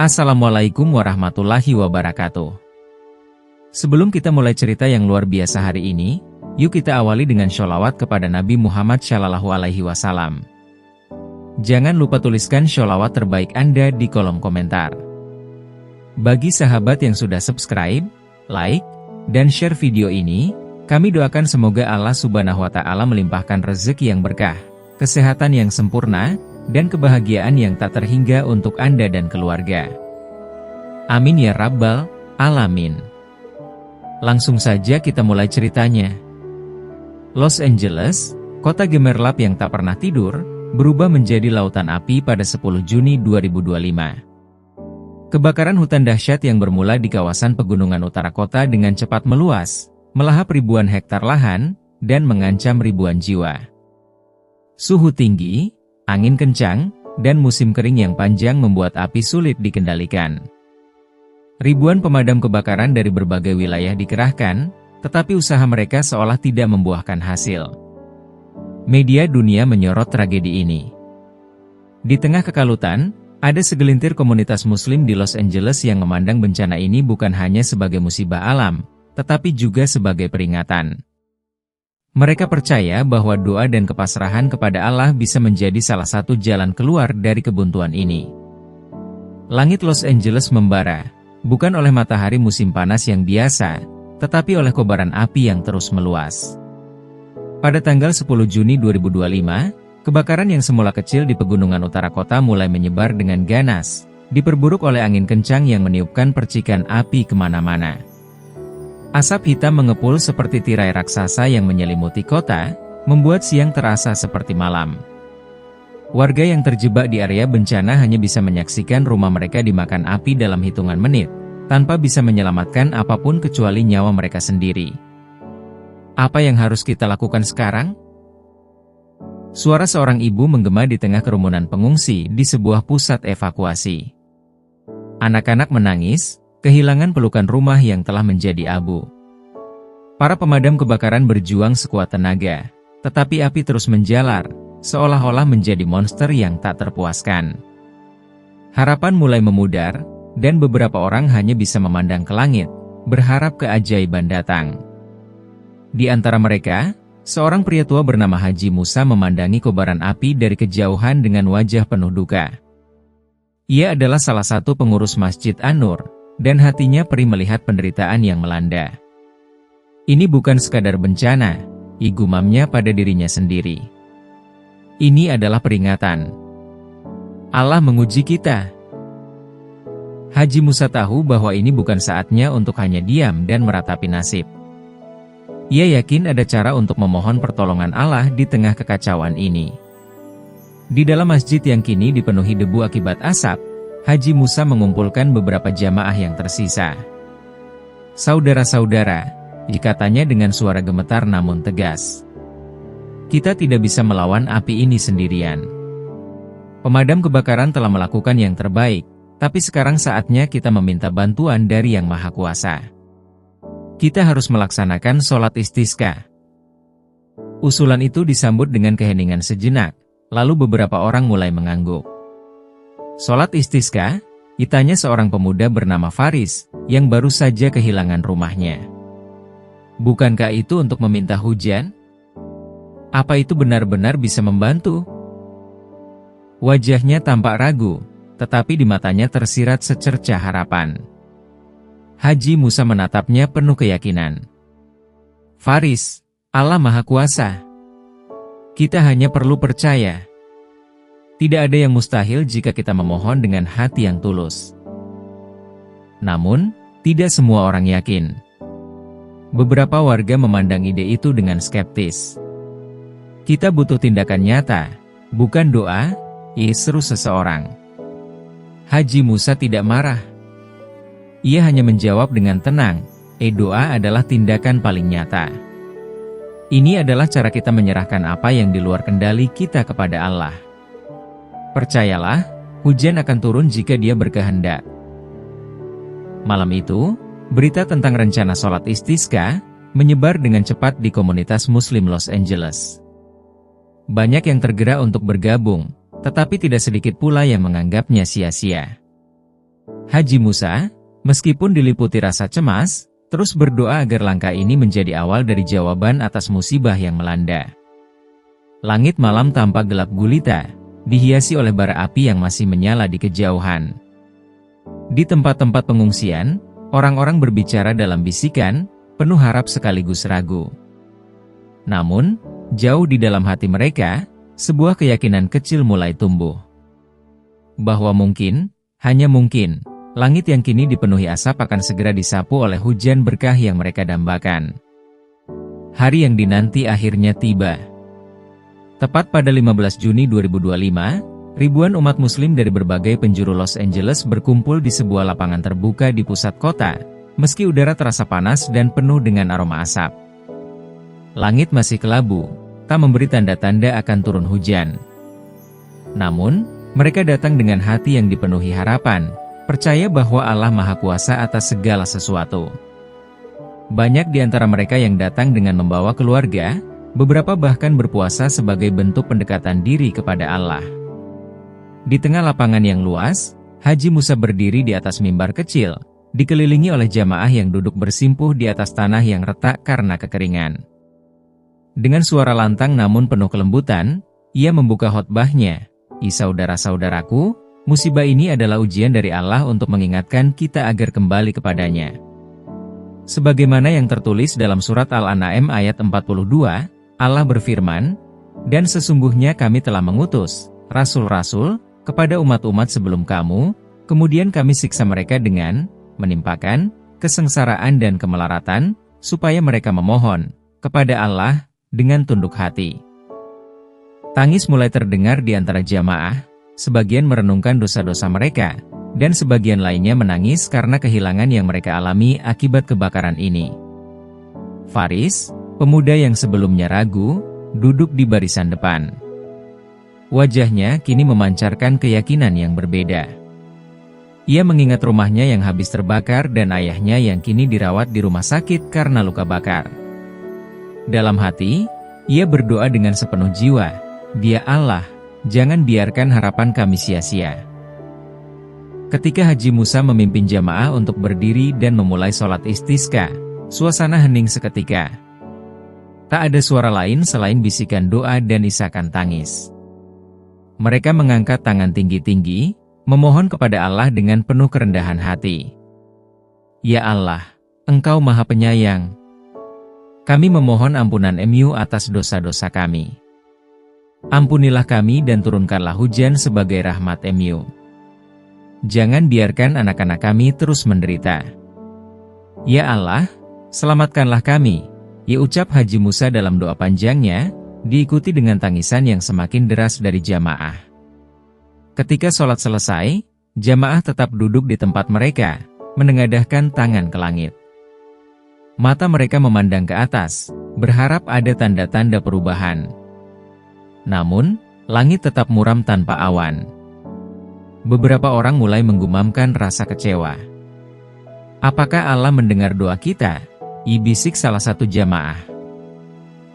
Assalamualaikum warahmatullahi wabarakatuh. Sebelum kita mulai cerita yang luar biasa hari ini, yuk kita awali dengan sholawat kepada Nabi Muhammad SAW. Jangan lupa tuliskan sholawat terbaik Anda di kolom komentar. Bagi sahabat yang sudah subscribe, like, dan share video ini, kami doakan semoga Allah Subhanahu wa Ta'ala melimpahkan rezeki yang berkah, kesehatan yang sempurna, dan kebahagiaan yang tak terhingga untuk Anda dan keluarga. Amin ya Rabbal Alamin. Langsung saja kita mulai ceritanya. Los Angeles, kota gemerlap yang tak pernah tidur, berubah menjadi lautan api pada 10 Juni 2025. Kebakaran hutan dahsyat yang bermula di kawasan pegunungan utara kota dengan cepat meluas, melahap ribuan hektar lahan, dan mengancam ribuan jiwa. Suhu tinggi, angin kencang, dan musim kering yang panjang membuat api sulit dikendalikan. Ribuan pemadam kebakaran dari berbagai wilayah dikerahkan, tetapi usaha mereka seolah tidak membuahkan hasil. Media dunia menyorot tragedi ini. Di tengah kekalutan, ada segelintir komunitas muslim di Los Angeles yang memandang bencana ini bukan hanya sebagai musibah alam, tetapi juga sebagai peringatan. Mereka percaya bahwa doa dan kepasrahan kepada Allah bisa menjadi salah satu jalan keluar dari kebuntuan ini. Langit Los Angeles membara, bukan oleh matahari musim panas yang biasa, tetapi oleh kobaran api yang terus meluas. Pada tanggal 10 Juni 2025, kebakaran yang semula kecil di pegunungan utara kota mulai menyebar dengan ganas, diperburuk oleh angin kencang yang meniupkan percikan api kemana-mana. Asap hitam mengepul seperti tirai raksasa yang menyelimuti kota, membuat siang terasa seperti malam. Warga yang terjebak di area bencana hanya bisa menyaksikan rumah mereka dimakan api dalam hitungan menit, tanpa bisa menyelamatkan apapun kecuali nyawa mereka sendiri. Apa yang harus kita lakukan sekarang? Suara seorang ibu menggema di tengah kerumunan pengungsi di sebuah pusat evakuasi. Anak-anak menangis, kehilangan pelukan rumah yang telah menjadi abu. Para pemadam kebakaran berjuang sekuat tenaga, tetapi api terus menjalar, seolah-olah menjadi monster yang tak terpuaskan. Harapan mulai memudar, dan beberapa orang hanya bisa memandang ke langit, berharap keajaiban datang. Di antara mereka, seorang pria tua bernama Haji Musa memandangi kobaran api dari kejauhan dengan wajah penuh duka. Ia adalah salah satu pengurus Masjid An-Nur, dan hatinya perih melihat penderitaan yang melanda. Ini bukan sekadar bencana, gumamnya pada dirinya sendiri. Ini adalah peringatan. Allah menguji kita. Haji Musa tahu bahwa ini bukan saatnya untuk hanya diam dan meratapi nasib. Ia yakin ada cara untuk memohon pertolongan Allah di tengah kekacauan ini. Di dalam masjid yang kini dipenuhi debu akibat asap, Haji Musa mengumpulkan beberapa jamaah yang tersisa. Saudara-saudara, katanya dengan suara gemetar namun tegas. Kita tidak bisa melawan api ini sendirian. Pemadam kebakaran telah melakukan yang terbaik, tapi sekarang saatnya kita meminta bantuan dari Yang Maha Kuasa. Kita harus melaksanakan sholat istisqa. Usulan itu disambut dengan keheningan sejenak, lalu beberapa orang mulai mengangguk. Sholat istisqa, tanya seorang pemuda bernama Faris, yang baru saja kehilangan rumahnya. Bukankah itu untuk meminta hujan? Apa itu benar-benar bisa membantu? Wajahnya tampak ragu, tetapi di matanya tersirat secercah harapan. Haji Musa menatapnya penuh keyakinan. Faris, Allah Maha Kuasa. Kita hanya perlu percaya. Tidak ada yang mustahil jika kita memohon dengan hati yang tulus. Namun, tidak semua orang yakin. Beberapa warga memandang ide itu dengan skeptis. Kita butuh tindakan nyata, bukan doa, seru seseorang. Haji Musa tidak marah. Ia hanya menjawab dengan tenang, doa adalah tindakan paling nyata. Ini adalah cara kita menyerahkan apa yang di luar kendali kita kepada Allah. Percayalah, hujan akan turun jika Dia berkehendak. Malam itu, berita tentang rencana sholat istisqa menyebar dengan cepat di komunitas Muslim Los Angeles. Banyak yang tergerak untuk bergabung, tetapi tidak sedikit pula yang menganggapnya sia-sia. Haji Musa, meskipun diliputi rasa cemas, terus berdoa agar langkah ini menjadi awal dari jawaban atas musibah yang melanda. Langit malam tampak gelap gulita, dihiasi oleh bara api yang masih menyala di kejauhan. Di tempat-tempat pengungsian, orang-orang berbicara dalam bisikan, penuh harap sekaligus ragu. Namun, jauh di dalam hati mereka, sebuah keyakinan kecil mulai tumbuh. Bahwa mungkin, hanya mungkin, langit yang kini dipenuhi asap akan segera disapu oleh hujan berkah yang mereka dambakan. Hari yang dinanti akhirnya tiba. Tepat pada 15 Juni 2025, ribuan umat muslim dari berbagai penjuru Los Angeles berkumpul di sebuah lapangan terbuka di pusat kota, meski udara terasa panas dan penuh dengan aroma asap. Langit masih kelabu, tak memberi tanda-tanda akan turun hujan. Namun, mereka datang dengan hati yang dipenuhi harapan, percaya bahwa Allah Maha Kuasa atas segala sesuatu. Banyak di antara mereka yang datang dengan membawa keluarga, beberapa bahkan berpuasa sebagai bentuk pendekatan diri kepada Allah. Di tengah lapangan yang luas, Haji Musa berdiri di atas mimbar kecil, dikelilingi oleh jamaah yang duduk bersimpuh di atas tanah yang retak karena kekeringan. Dengan suara lantang namun penuh kelembutan, ia membuka khotbahnya, "Saudara-saudaraku, musibah ini adalah ujian dari Allah untuk mengingatkan kita agar kembali kepadanya. Sebagaimana yang tertulis dalam surat Al-An'am ayat 42, Allah berfirman, dan sesungguhnya kami telah mengutus rasul-rasul kepada umat-umat sebelum kamu, kemudian kami siksa mereka dengan menimpakan kesengsaraan dan kemelaratan, supaya mereka memohon kepada Allah dengan tunduk hati." Tangis mulai terdengar di antara jamaah, sebagian merenungkan dosa-dosa mereka, dan sebagian lainnya menangis karena kehilangan yang mereka alami akibat kebakaran ini. Faris, pemuda yang sebelumnya ragu, duduk di barisan depan. Wajahnya kini memancarkan keyakinan yang berbeda. Ia mengingat rumahnya yang habis terbakar dan ayahnya yang kini dirawat di rumah sakit karena luka bakar. Dalam hati, ia berdoa dengan sepenuh jiwa, "Ya Allah, jangan biarkan harapan kami sia-sia." Ketika Haji Musa memimpin jamaah untuk berdiri dan memulai sholat istisqa, suasana hening seketika. Tak ada suara lain selain bisikan doa dan isakan tangis. Mereka mengangkat tangan tinggi-tinggi, memohon kepada Allah dengan penuh kerendahan hati. "Ya Allah, Engkau Maha Penyayang. Kami memohon ampunan MU atas dosa-dosa kami. Ampunilah kami dan turunkanlah hujan sebagai rahmat MU. Jangan biarkan anak-anak kami terus menderita. Ya Allah, selamatkanlah kami." Ya, ucap Haji Musa dalam doa panjangnya, diikuti dengan tangisan yang semakin deras dari jamaah. Ketika sholat selesai, jamaah tetap duduk di tempat mereka, menengadahkan tangan ke langit. Mata mereka memandang ke atas, berharap ada tanda-tanda perubahan. Namun, langit tetap muram tanpa awan. Beberapa orang mulai menggumamkan rasa kecewa. "Apakah Allah mendengar doa kita?" Bisik salah satu jamaah.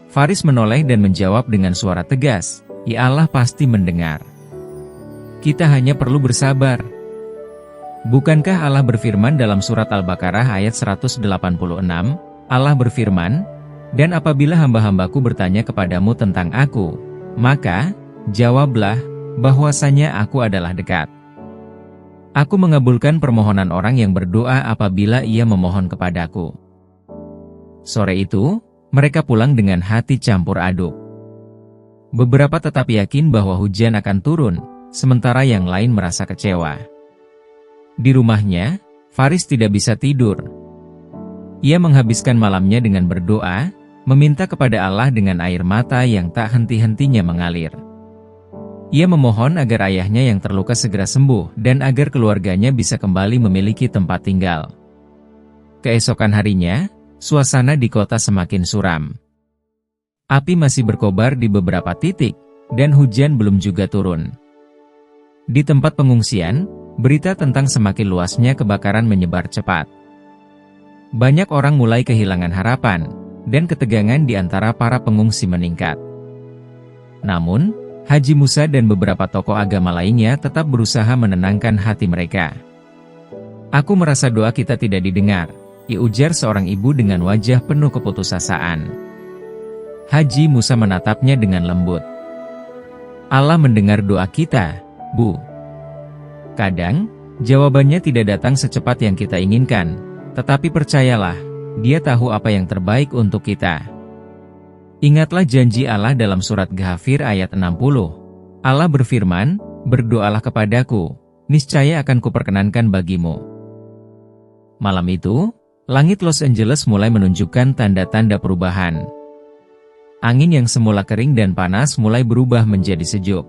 Faris menoleh dan menjawab dengan suara tegas, "Ya Allah pasti mendengar. Kita hanya perlu bersabar." Bukankah Allah berfirman dalam surat Al-Baqarah ayat 186, Allah berfirman, "Dan apabila hamba-hambaku bertanya kepadamu tentang aku, maka jawablah bahwasanya aku adalah dekat. Aku mengabulkan permohonan orang yang berdoa apabila ia memohon kepadaku." Sore itu, mereka pulang dengan hati campur aduk. Beberapa tetap yakin bahwa hujan akan turun, sementara yang lain merasa kecewa. Di rumahnya, Faris tidak bisa tidur. Ia menghabiskan malamnya dengan berdoa, meminta kepada Allah dengan air mata yang tak henti-hentinya mengalir. Ia memohon agar ayahnya yang terluka segera sembuh dan agar keluarganya bisa kembali memiliki tempat tinggal. Keesokan harinya, suasana di kota semakin suram. Api masih berkobar di beberapa titik, dan hujan belum juga turun. Di tempat pengungsian, berita tentang semakin luasnya kebakaran menyebar cepat. Banyak orang mulai kehilangan harapan, dan ketegangan di antara para pengungsi meningkat. Namun, Haji Musa dan beberapa tokoh agama lainnya tetap berusaha menenangkan hati mereka. Aku merasa doa kita tidak didengar, ujar seorang ibu dengan wajah penuh keputusasaan. Haji Musa menatapnya dengan lembut. Allah mendengar doa kita, Bu. Kadang, jawabannya tidak datang secepat yang kita inginkan, tetapi percayalah, Dia tahu apa yang terbaik untuk kita. Ingatlah janji Allah dalam surat Ghafir ayat 60. Allah berfirman, berdoalah kepadaku, niscaya akan kuperkenankan bagimu. Malam itu, langit Los Angeles mulai menunjukkan tanda-tanda perubahan. Angin yang semula kering dan panas mulai berubah menjadi sejuk.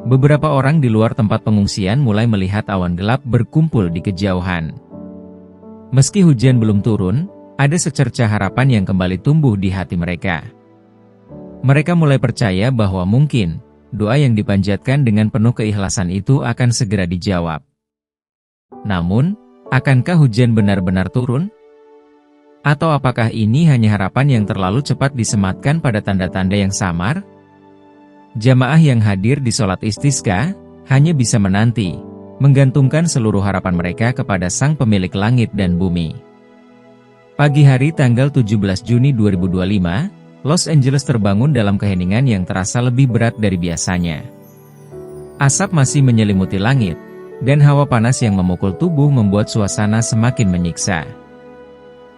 Beberapa orang di luar tempat pengungsian mulai melihat awan gelap berkumpul di kejauhan. Meski hujan belum turun, ada secercah harapan yang kembali tumbuh di hati mereka. Mereka mulai percaya bahwa mungkin, doa yang dipanjatkan dengan penuh keikhlasan itu akan segera dijawab. Namun, akankah hujan benar-benar turun? Atau apakah ini hanya harapan yang terlalu cepat disematkan pada tanda-tanda yang samar? Jamaah yang hadir di sholat istisqa hanya bisa menanti, menggantungkan seluruh harapan mereka kepada Sang Pemilik langit dan bumi. Pagi hari tanggal 17 Juni 2025, Los Angeles terbangun dalam keheningan yang terasa lebih berat dari biasanya. Asap masih menyelimuti langit, dan hawa panas yang memukul tubuh membuat suasana semakin menyiksa.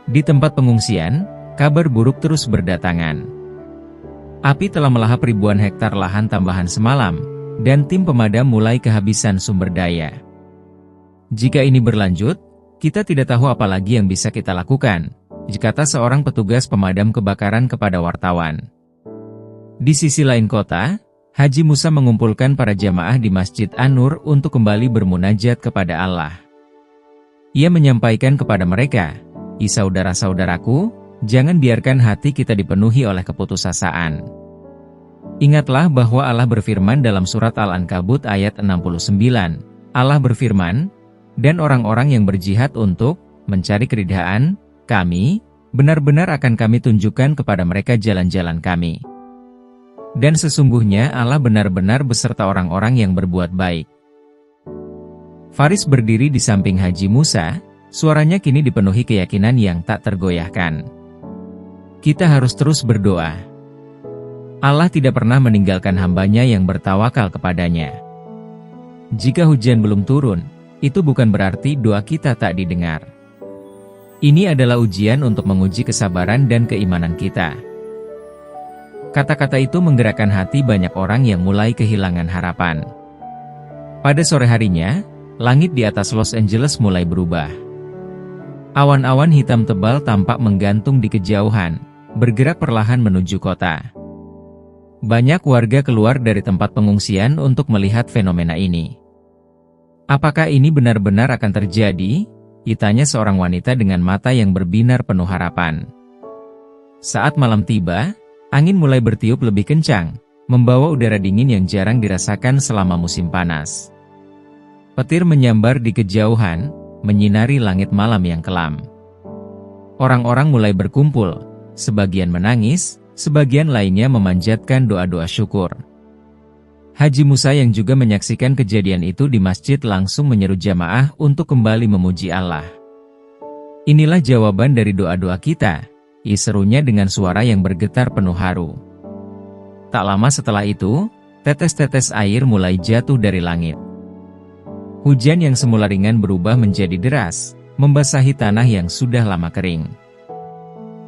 Di tempat pengungsian, kabar buruk terus berdatangan. Api telah melahap ribuan hektar lahan tambahan semalam, dan tim pemadam mulai kehabisan sumber daya. Jika ini berlanjut, kita tidak tahu apa lagi yang bisa kita lakukan, kata seorang petugas pemadam kebakaran kepada wartawan. Di sisi lain kota, Haji Musa mengumpulkan para jamaah di Masjid An-Nur untuk kembali bermunajat kepada Allah. Ia menyampaikan kepada mereka, saudara-saudaraku, jangan biarkan hati kita dipenuhi oleh keputusasaan. Ingatlah bahwa Allah berfirman dalam surat Al-Ankabut ayat 69. Allah berfirman, dan orang-orang yang berjihad untuk mencari keridhaan kami, benar-benar akan kami tunjukkan kepada mereka jalan-jalan kami. Dan sesungguhnya Allah benar-benar beserta orang-orang yang berbuat baik. Faris berdiri di samping Haji Musa, suaranya kini dipenuhi keyakinan yang tak tergoyahkan. Kita harus terus berdoa. Allah tidak pernah meninggalkan hambanya yang bertawakal kepadanya. Jika hujan belum turun, itu bukan berarti doa kita tak didengar. Ini adalah ujian untuk menguji kesabaran dan keimanan kita. Kata-kata itu menggerakkan hati banyak orang yang mulai kehilangan harapan. Pada sore harinya, langit di atas Los Angeles mulai berubah. Awan-awan hitam tebal tampak menggantung di kejauhan, bergerak perlahan menuju kota. Banyak warga keluar dari tempat pengungsian untuk melihat fenomena ini. Apakah ini benar-benar akan terjadi? Tanya seorang wanita dengan mata yang berbinar penuh harapan. Saat malam tiba, angin mulai bertiup lebih kencang, membawa udara dingin yang jarang dirasakan selama musim panas. Petir menyambar di kejauhan, menyinari langit malam yang kelam. Orang-orang mulai berkumpul, sebagian menangis, sebagian lainnya memanjatkan doa-doa syukur. Haji Musa yang juga menyaksikan kejadian itu di masjid langsung menyeru jamaah untuk kembali memuji Allah. Inilah jawaban dari doa-doa kita, serunya dengan suara yang bergetar penuh haru. Tak lama setelah itu, tetes-tetes air mulai jatuh dari langit. Hujan yang semula ringan berubah menjadi deras, membasahi tanah yang sudah lama kering.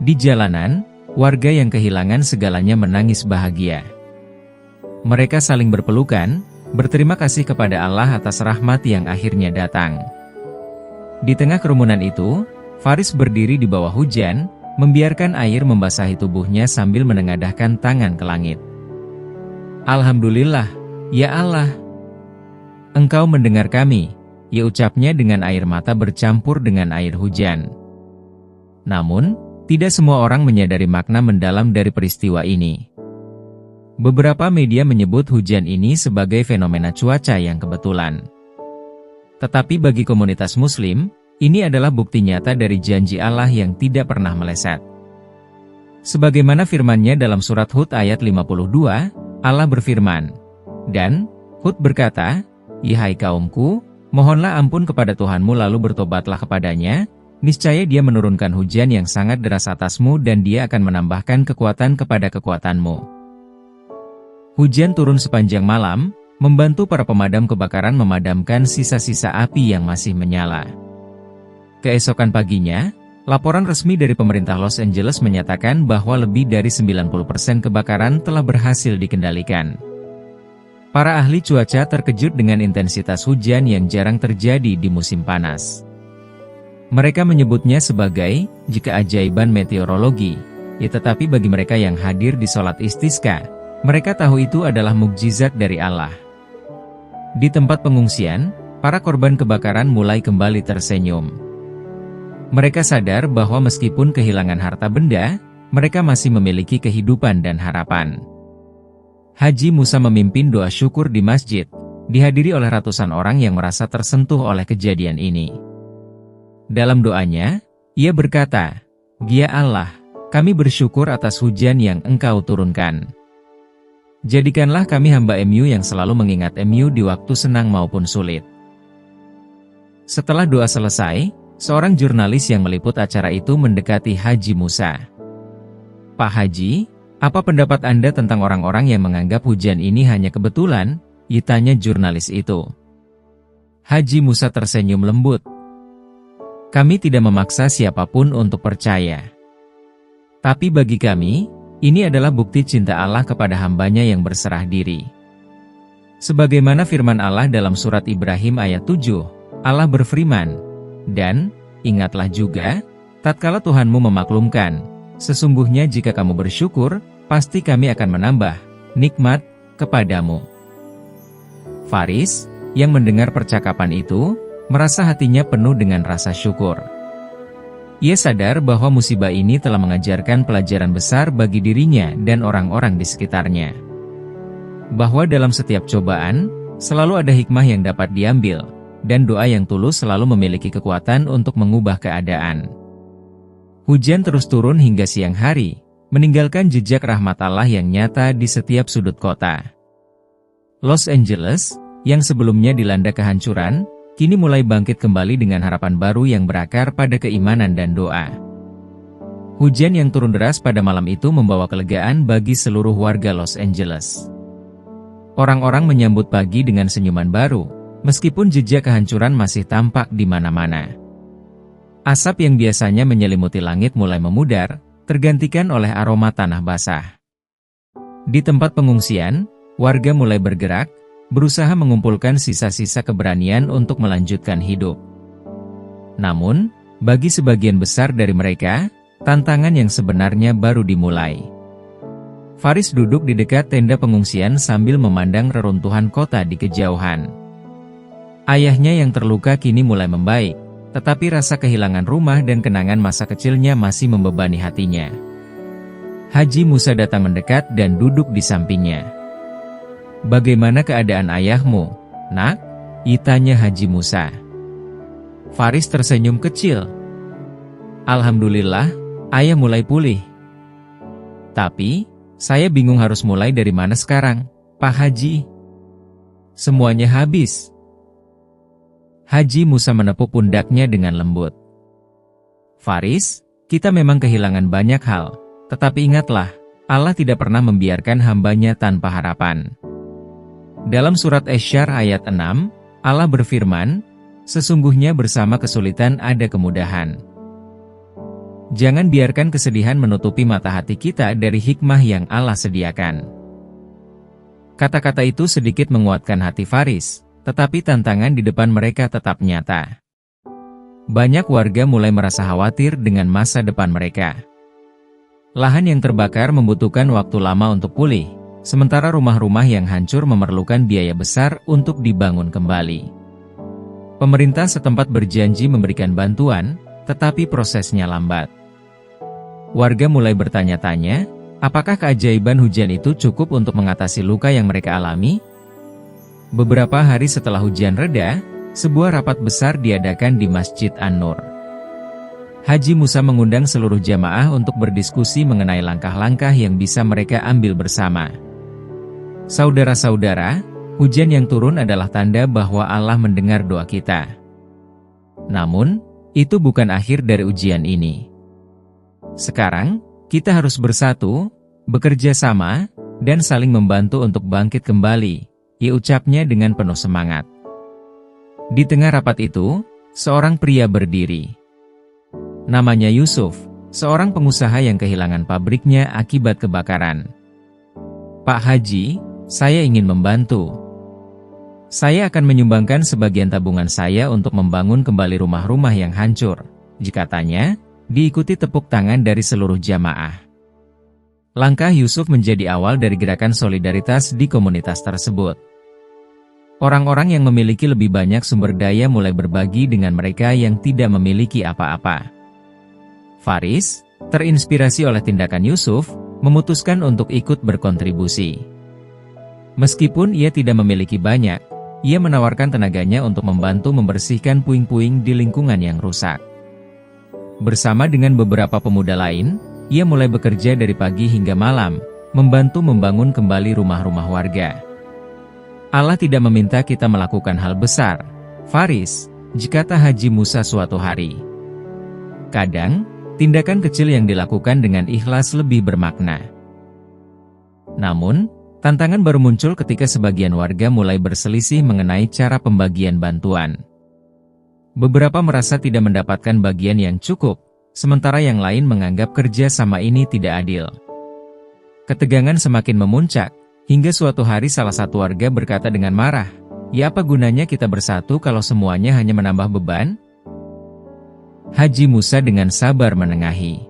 Di jalanan, warga yang kehilangan segalanya menangis bahagia. Mereka saling berpelukan, berterima kasih kepada Allah atas rahmat yang akhirnya datang. Di tengah kerumunan itu, Faris berdiri di bawah hujan, membiarkan air membasahi tubuhnya sambil menengadahkan tangan ke langit. Alhamdulillah, ya Allah. Engkau mendengar kami, ucapnya dengan air mata bercampur dengan air hujan. Namun, tidak semua orang menyadari makna mendalam dari peristiwa ini. Beberapa media menyebut hujan ini sebagai fenomena cuaca yang kebetulan. Tetapi bagi komunitas Muslim, ini adalah bukti nyata dari janji Allah yang tidak pernah meleset. Sebagaimana firman-Nya dalam surat Hud ayat 52, Allah berfirman, dan Hud berkata, "Hai kaumku, Mohonlah ampun kepada Tuhanmu lalu bertobatlah kepadanya, niscaya Dia menurunkan hujan yang sangat deras atasmu dan Dia akan menambahkan kekuatan kepada kekuatanmu. Hujan turun sepanjang malam, membantu para pemadam kebakaran memadamkan sisa-sisa api yang masih menyala. Keesokan paginya, laporan resmi dari pemerintah Los Angeles menyatakan bahwa lebih dari 90% kebakaran telah berhasil dikendalikan. Para ahli cuaca terkejut dengan intensitas hujan yang jarang terjadi di musim panas. Mereka menyebutnya sebagai keajaiban meteorologi, tetapi bagi mereka yang hadir di sholat istisqa, mereka tahu itu adalah mukjizat dari Allah. Di tempat pengungsian, para korban kebakaran mulai kembali tersenyum. Mereka sadar bahwa meskipun kehilangan harta benda, mereka masih memiliki kehidupan dan harapan. Haji Musa memimpin doa syukur di masjid, dihadiri oleh ratusan orang yang merasa tersentuh oleh kejadian ini. Dalam doanya, ia berkata, "Ya Allah, kami bersyukur atas hujan yang Engkau turunkan. Jadikanlah kami hamba MU yang selalu mengingat MU di waktu senang maupun sulit." Setelah doa selesai, seorang jurnalis yang meliput acara itu mendekati Haji Musa. "Pak Haji, apa pendapat Anda tentang orang-orang yang menganggap hujan ini hanya kebetulan?" tanya jurnalis itu. Haji Musa tersenyum lembut. "Kami tidak memaksa siapapun untuk percaya. Tapi bagi kami, ini adalah bukti cinta Allah kepada hambanya yang berserah diri. Sebagaimana firman Allah dalam surat Ibrahim ayat 7, Allah berfirman, dan ingatlah juga, tatkala Tuhanmu memaklumkan, sesungguhnya jika kamu bersyukur, pasti kami akan menambah nikmat kepadamu." Faris, yang mendengar percakapan itu, merasa hatinya penuh dengan rasa syukur. Ia sadar bahwa musibah ini telah mengajarkan pelajaran besar bagi dirinya dan orang-orang di sekitarnya. Bahwa dalam setiap cobaan, selalu ada hikmah yang dapat diambil, dan doa yang tulus selalu memiliki kekuatan untuk mengubah keadaan. Hujan terus turun hingga siang hari, meninggalkan jejak rahmat Allah yang nyata di setiap sudut kota. Los Angeles, yang sebelumnya dilanda kehancuran, kini mulai bangkit kembali dengan harapan baru yang berakar pada keimanan dan doa. Hujan yang turun deras pada malam itu membawa kelegaan bagi seluruh warga Los Angeles. Orang-orang menyambut pagi dengan senyuman baru, meskipun jejak kehancuran masih tampak di mana-mana. Asap yang biasanya menyelimuti langit mulai memudar, tergantikan oleh aroma tanah basah. Di tempat pengungsian, warga mulai bergerak, berusaha mengumpulkan sisa-sisa keberanian untuk melanjutkan hidup. Namun, bagi sebagian besar dari mereka, tantangan yang sebenarnya baru dimulai. Faris duduk di dekat tenda pengungsian sambil memandang reruntuhan kota di kejauhan. Ayahnya yang terluka kini mulai membaik, tetapi rasa kehilangan rumah dan kenangan masa kecilnya masih membebani hatinya. Haji Musa datang mendekat dan duduk di sampingnya. "Bagaimana keadaan ayahmu, nak?" tanya Haji Musa. Faris tersenyum kecil. "Alhamdulillah, ayah mulai pulih. Tapi, saya bingung harus mulai dari mana sekarang, Pak Haji. Semuanya habis." Haji Musa menepuk pundaknya dengan lembut. "Faris, kita memang kehilangan banyak hal, tetapi ingatlah, Allah tidak pernah membiarkan hambanya tanpa harapan. Dalam surat Asy-Syarr ayat 6, Allah berfirman, sesungguhnya bersama kesulitan ada kemudahan. Jangan biarkan kesedihan menutupi mata hati kita dari hikmah yang Allah sediakan." Kata-kata itu sedikit menguatkan hati Faris, tetapi tantangan di depan mereka tetap nyata. Banyak warga mulai merasa khawatir dengan masa depan mereka. Lahan yang terbakar membutuhkan waktu lama untuk pulih, sementara rumah-rumah yang hancur memerlukan biaya besar untuk dibangun kembali. Pemerintah setempat berjanji memberikan bantuan, tetapi prosesnya lambat. Warga mulai bertanya-tanya, apakah keajaiban hujan itu cukup untuk mengatasi luka yang mereka alami? Beberapa hari setelah hujan reda, sebuah rapat besar diadakan di Masjid An-Nur. Haji Musa mengundang seluruh jamaah untuk berdiskusi mengenai langkah-langkah yang bisa mereka ambil bersama. "Saudara-saudara, Hujan yang turun adalah tanda bahwa Allah mendengar doa kita. Namun, itu bukan akhir dari ujian ini. Sekarang, kita harus bersatu, bekerja sama, dan saling membantu untuk bangkit kembali, ia ucapnya dengan penuh semangat. Di tengah rapat itu, seorang pria berdiri. Namanya Yusuf, seorang pengusaha yang kehilangan pabriknya akibat kebakaran. "Pak Haji, saya ingin membantu. Saya akan menyumbangkan sebagian tabungan saya untuk membangun kembali rumah-rumah yang hancur," katanya, diikuti tepuk tangan dari seluruh jamaah. Langkah Yusuf menjadi awal dari gerakan solidaritas di komunitas tersebut. Orang-orang yang memiliki lebih banyak sumber daya mulai berbagi dengan mereka yang tidak memiliki apa-apa. Faris, terinspirasi oleh tindakan Yusuf, memutuskan untuk ikut berkontribusi. Meskipun ia tidak memiliki banyak, ia menawarkan tenaganya untuk membantu membersihkan puing-puing di lingkungan yang rusak. Bersama dengan beberapa pemuda lain, ia mulai bekerja dari pagi hingga malam, membantu membangun kembali rumah-rumah warga. Allah tidak meminta kita melakukan hal besar, Faris, kata Haji Musa suatu hari. Kadang, tindakan kecil yang dilakukan dengan ikhlas lebih bermakna. Namun, tantangan baru muncul ketika sebagian warga mulai berselisih mengenai cara pembagian bantuan. Beberapa merasa tidak mendapatkan bagian yang cukup, sementara yang lain menganggap kerja sama ini tidak adil. Ketegangan semakin memuncak, hingga suatu hari salah satu warga berkata dengan marah, "Ya apa gunanya kita bersatu kalau semuanya hanya menambah beban?" Haji Musa dengan sabar menengahi.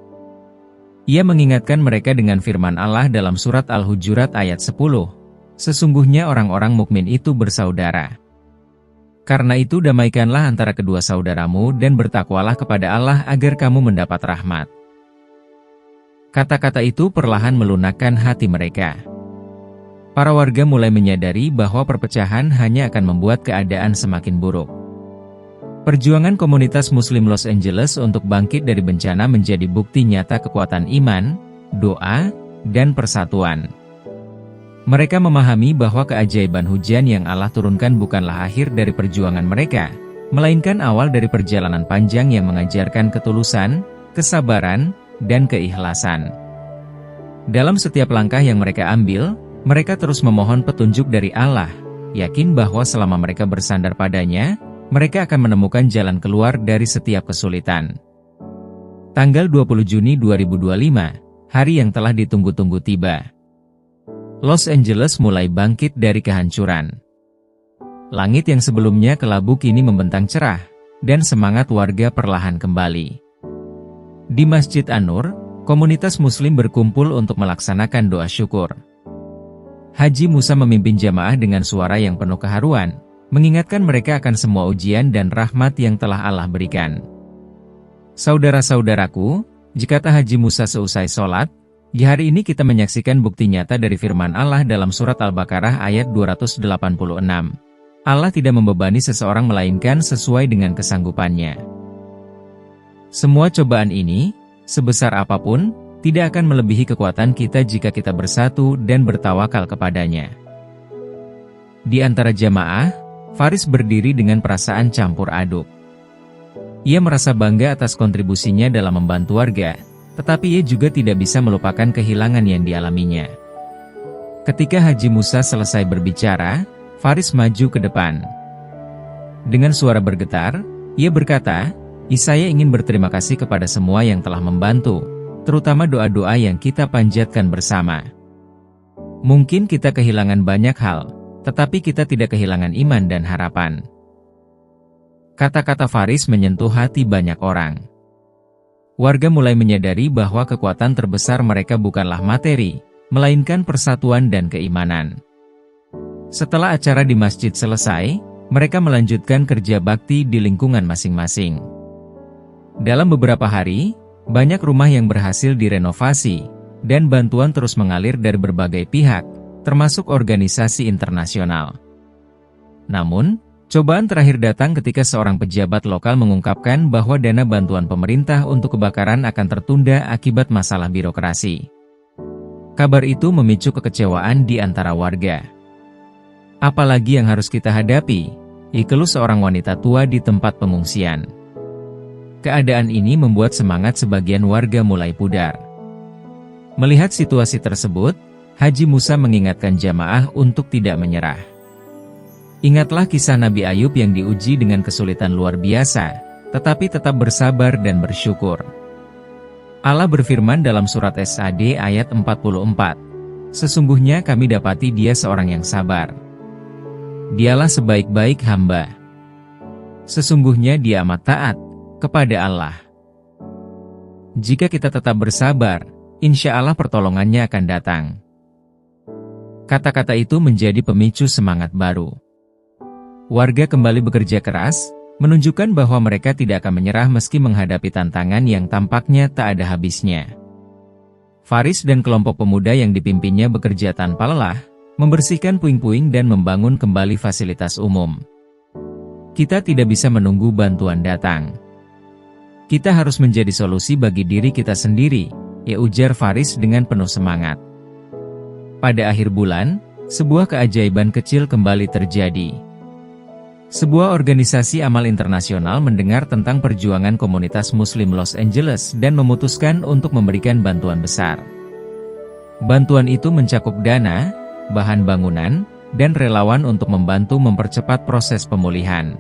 Ia mengingatkan mereka dengan firman Allah dalam surat Al-Hujurat ayat 10, "Sesungguhnya orang-orang mukmin itu bersaudara. Karena itu damaikanlah antara kedua saudaramu dan bertakwalah kepada Allah agar kamu mendapat rahmat." Kata-kata itu perlahan melunakkan hati mereka. Para warga mulai menyadari bahwa perpecahan hanya akan membuat keadaan semakin buruk. Perjuangan komunitas Muslim Los Angeles untuk bangkit dari bencana menjadi bukti nyata kekuatan iman, doa, dan persatuan. Mereka memahami bahwa keajaiban hujan yang Allah turunkan bukanlah akhir dari perjuangan mereka, melainkan awal dari perjalanan panjang yang mengajarkan ketulusan, kesabaran, dan keikhlasan. Dalam setiap langkah yang mereka ambil, mereka terus memohon petunjuk dari Allah, yakin bahwa selama mereka bersandar padanya, mereka akan menemukan jalan keluar dari setiap kesulitan. Tanggal 20 Juni 2025, hari yang telah ditunggu-tunggu tiba. Los Angeles mulai bangkit dari kehancuran. Langit yang sebelumnya kelabu kini membentang cerah, dan semangat warga perlahan kembali. Di Masjid An-Nur, komunitas Muslim berkumpul untuk melaksanakan doa syukur. Haji Musa memimpin jamaah dengan suara yang penuh keharuan, mengingatkan mereka akan semua ujian dan rahmat yang telah Allah berikan. "Saudara-saudaraku," kata Haji Musa seusai sholat, di hari ini kita menyaksikan bukti nyata dari firman Allah dalam surat Al-Baqarah ayat 286. Allah tidak membebani seseorang melainkan sesuai dengan kesanggupannya. Semua cobaan ini, sebesar apapun, tidak akan melebihi kekuatan kita jika kita bersatu dan bertawakal kepadanya. Di antara jamaah, Faris berdiri dengan perasaan campur aduk. Ia merasa bangga atas kontribusinya dalam membantu warga, tetapi ia juga tidak bisa melupakan kehilangan yang dialaminya. Ketika Haji Musa selesai berbicara, Faris maju ke depan. Dengan suara bergetar, ia berkata, "Saya ingin berterima kasih kepada semua yang telah membantu, terutama doa-doa yang kita panjatkan bersama. Mungkin kita kehilangan banyak hal, tetapi kita tidak kehilangan iman dan harapan." Kata-kata Faris menyentuh hati banyak orang. Warga mulai menyadari bahwa kekuatan terbesar mereka bukanlah materi, melainkan persatuan dan keimanan. Setelah acara di masjid selesai, mereka melanjutkan kerja bakti di lingkungan masing-masing. Dalam beberapa hari, banyak rumah yang berhasil direnovasi, dan bantuan terus mengalir dari berbagai pihak, termasuk organisasi internasional. Namun, cobaan terakhir datang ketika seorang pejabat lokal mengungkapkan bahwa dana bantuan pemerintah untuk kebakaran akan tertunda akibat masalah birokrasi. Kabar itu memicu kekecewaan di antara warga. Apalagi yang harus kita hadapi, dikeluh seorang wanita tua di tempat pengungsian. Keadaan ini membuat semangat sebagian warga mulai pudar. Melihat situasi tersebut, Haji Musa mengingatkan jamaah untuk tidak menyerah. Ingatlah kisah Nabi Ayub yang diuji dengan kesulitan luar biasa, tetapi tetap bersabar dan bersyukur. Allah berfirman dalam surat As-Sa'd ayat 44, "Sesungguhnya kami dapati dia seorang yang sabar. Dialah sebaik-baik hamba. Sesungguhnya dia amat taat kepada Allah." Jika kita tetap bersabar, insya Allah pertolongannya akan datang. Kata-kata itu menjadi pemicu semangat baru. Warga kembali bekerja keras, menunjukkan bahwa mereka tidak akan menyerah meski menghadapi tantangan yang tampaknya tak ada habisnya. Faris dan kelompok pemuda yang dipimpinnya bekerja tanpa lelah, membersihkan puing-puing dan membangun kembali fasilitas umum. Kita tidak bisa menunggu bantuan datang. Kita harus menjadi solusi bagi diri kita sendiri, ya, ujar Faris dengan penuh semangat. Pada akhir bulan, sebuah keajaiban kecil kembali terjadi. Sebuah organisasi amal internasional mendengar tentang perjuangan komunitas Muslim Los Angeles dan memutuskan untuk memberikan bantuan besar. Bantuan itu mencakup dana, bahan bangunan, dan relawan untuk membantu mempercepat proses pemulihan.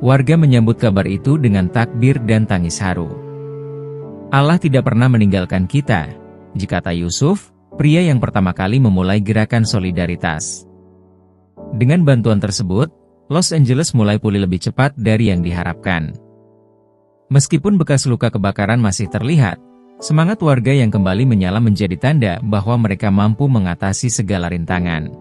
Warga menyambut kabar itu dengan takbir dan tangis haru. Allah tidak pernah meninggalkan kita, kata Yusuf, pria yang pertama kali memulai gerakan solidaritas. Dengan bantuan tersebut, Los Angeles mulai pulih lebih cepat dari yang diharapkan. Meskipun bekas luka kebakaran masih terlihat, semangat warga yang kembali menyala menjadi tanda bahwa mereka mampu mengatasi segala rintangan.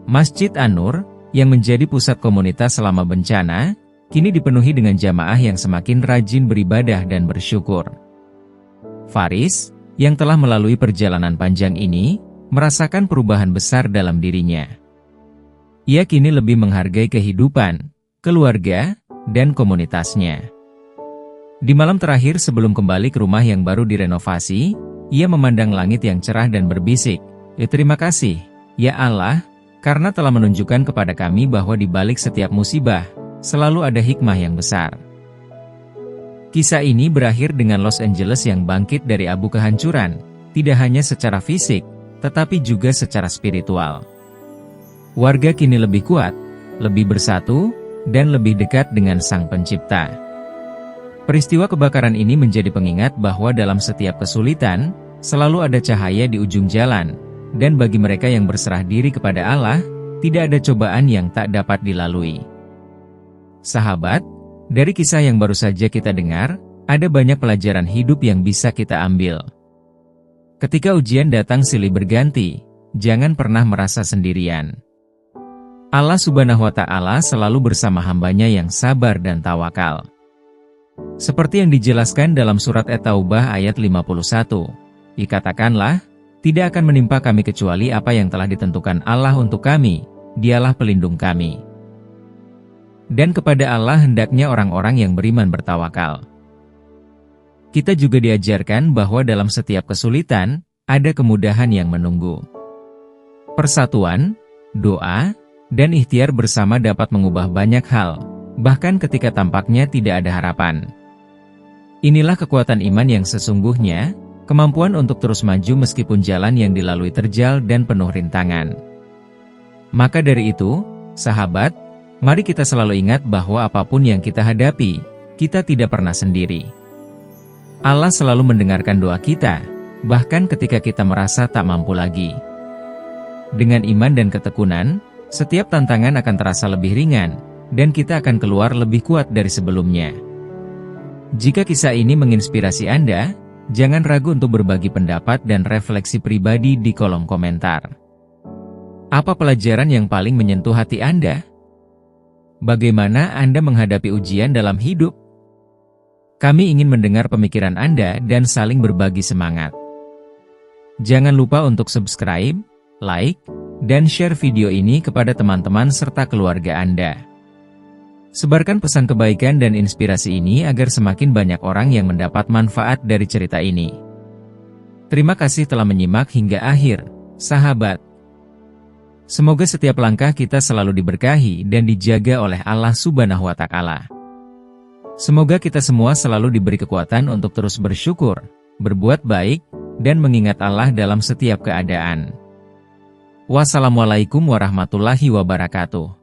Masjid An-Nur, yang menjadi pusat komunitas selama bencana, kini dipenuhi dengan jamaah yang semakin rajin beribadah dan bersyukur. Faris, yang telah melalui perjalanan panjang ini, merasakan perubahan besar dalam dirinya. Ia kini lebih menghargai kehidupan, keluarga, dan komunitasnya. Di malam terakhir sebelum kembali ke rumah yang baru direnovasi, ia memandang langit yang cerah dan berbisik, "Terima kasih, ya Allah, karena telah menunjukkan kepada kami bahwa di balik setiap musibah, selalu ada hikmah yang besar." Kisah ini berakhir dengan Los Angeles yang bangkit dari abu kehancuran, tidak hanya secara fisik, tetapi juga secara spiritual. Warga kini lebih kuat, lebih bersatu, dan lebih dekat dengan Sang Pencipta. Peristiwa kebakaran ini menjadi pengingat bahwa dalam setiap kesulitan, selalu ada cahaya di ujung jalan, dan bagi mereka yang berserah diri kepada Allah, tidak ada cobaan yang tak dapat dilalui. Sahabat, dari kisah yang baru saja kita dengar, ada banyak pelajaran hidup yang bisa kita ambil. Ketika ujian datang silih berganti, jangan pernah merasa sendirian. Allah Subhanahu wa Ta'ala selalu bersama hambanya yang sabar dan tawakal. Seperti yang dijelaskan dalam surat At-Taubah ayat 51, dikatakanlah, "Tidak akan menimpa kami kecuali apa yang telah ditentukan Allah untuk kami, Dialah pelindung kami." Dan kepada Allah hendaknya orang-orang yang beriman bertawakal. Kita juga diajarkan bahwa dalam setiap kesulitan, ada kemudahan yang menunggu. Persatuan, doa, dan ikhtiar bersama dapat mengubah banyak hal, bahkan ketika tampaknya tidak ada harapan. Inilah kekuatan iman yang sesungguhnya, kemampuan untuk terus maju meskipun jalan yang dilalui terjal dan penuh rintangan. Maka dari itu, sahabat, mari kita selalu ingat bahwa apapun yang kita hadapi, kita tidak pernah sendiri. Allah selalu mendengarkan doa kita, bahkan ketika kita merasa tak mampu lagi. Dengan iman dan ketekunan, setiap tantangan akan terasa lebih ringan, dan kita akan keluar lebih kuat dari sebelumnya. Jika kisah ini menginspirasi Anda, jangan ragu untuk berbagi pendapat dan refleksi pribadi di kolom komentar. Apa pelajaran yang paling menyentuh hati Anda? Bagaimana Anda menghadapi ujian dalam hidup? Kami ingin mendengar pemikiran Anda dan saling berbagi semangat. Jangan lupa untuk subscribe, like, dan share video ini kepada teman-teman serta keluarga Anda. Sebarkan pesan kebaikan dan inspirasi ini agar semakin banyak orang yang mendapat manfaat dari cerita ini. Terima kasih telah menyimak hingga akhir, sahabat. Semoga setiap langkah kita selalu diberkahi dan dijaga oleh Allah Subhanahu wa Ta'ala. Semoga kita semua selalu diberi kekuatan untuk terus bersyukur, berbuat baik, dan mengingat Allah dalam setiap keadaan. Wassalamualaikum warahmatullahi wabarakatuh.